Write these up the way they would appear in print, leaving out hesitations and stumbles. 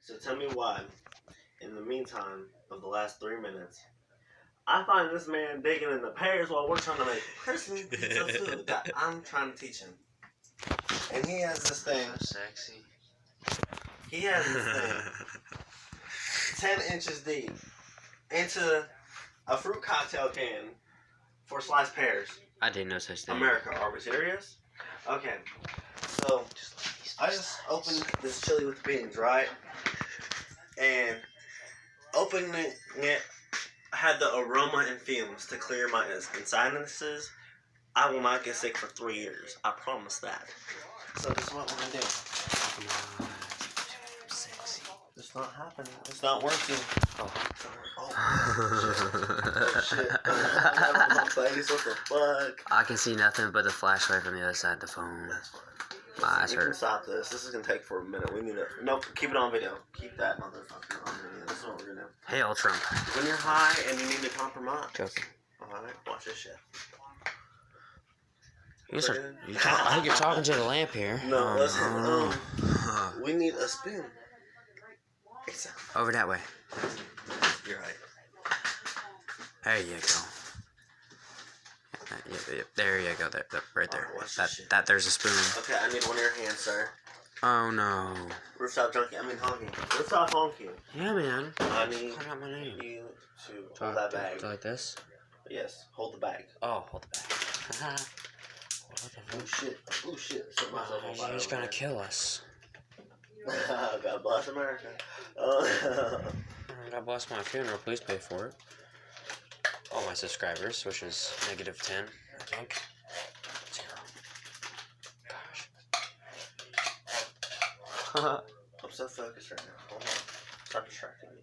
So tell me why, in the meantime of the last 3 minutes, I find this man digging in the pears while we're trying to make Christmas pizza food that I'm trying to teach him. And he has this thing. So sexy. He has this thing 10 inches deep into a fruit cocktail can for sliced pears. I didn't know such thing. America, are we serious? Okay, so I just opened this chili with beans, right? And opening it had the aroma and fumes to clear my sinuses. I will not get sick for 3 years. I promise that. So this is what we're gonna do. Sexy. It's not happening. It's not working. Oh. Shit. My face, what the fuck? I can see nothing but the flashlight from the other side of the phone. That's fine. My eyes You can hurt. stop this. This is gonna take for a minute. We need to. Nope, keep it on video. Keep that motherfucker on video. This is what we're gonna do. Hail Trump. When you're high and you need to compromise. Joking. Alright, watch this shit. I think you're talking to the lamp here. No, listen. Oh. We need a spoon. Exactly. Over that way. You're right. There you go. Yep, there you go. There, right there. Alright, watch this shit. There's a spoon. Okay, I need one of your hands, sir. Oh no. Rooftop junkie. Honky. Rooftop honky. Yeah, man. I need Cut out my name. you to hold that bag. Like this? Yes, hold the bag. Oh, hold the bag. Oh shit. Oh shit. Set myself on fire. He's gonna kill us. God bless America. God bless my funeral. Please pay for it. All my subscribers, which is -10, I think. 0. Gosh. I'm so focused right now. Hold on. Stop distracting me.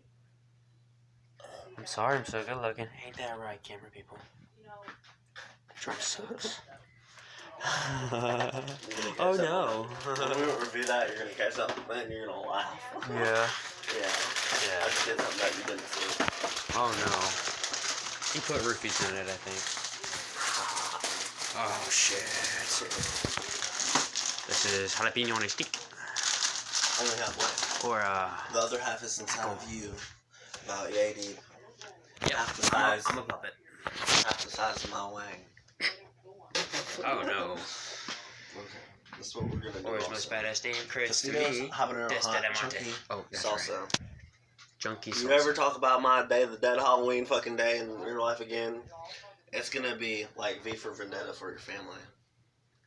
I'm sorry, I'm so good looking. Ain't that right, camera people? Trump sucks. Oh no. When we review that, you're gonna catch up and you're gonna laugh. Yeah. Yeah. I just did something that you didn't see. Oh no. He put roofies in it, I think. Oh shit. This is jalapeno on a stick. I only have one. Or The other half is inside of you. About yay deep. Yep. Half the size. I'm a puppet. Half the size of my wang. Oh no. Okay. This is what we're gonna do. Always also. most badass damn Chris to Tostitos, me. habanero This hot, that I'm on chunky Oh, that's salsa. right. Junkie salsa. You ever talk about my Day of the Dead Halloween fucking day in your life again? It's gonna be like V for Vendetta for your family.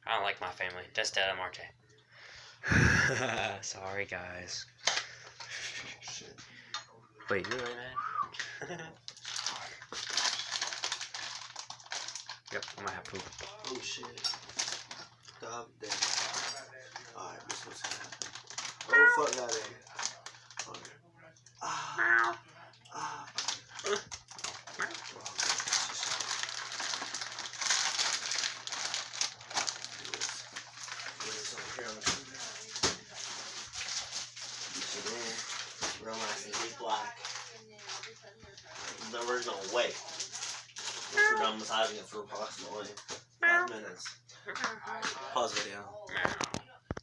I don't like my family. Just that Marte. Sorry, guys. Shit. Wait, you really mad? Yep, I might have poop. Oh shit. God damn. Alright, this is what's gonna happen. Oh fuck that in. Okay. Ah. Ah. Real nice and deep black. Then we're gonna wait. Once we're done massaging it for approximately 5 minutes. Pause video.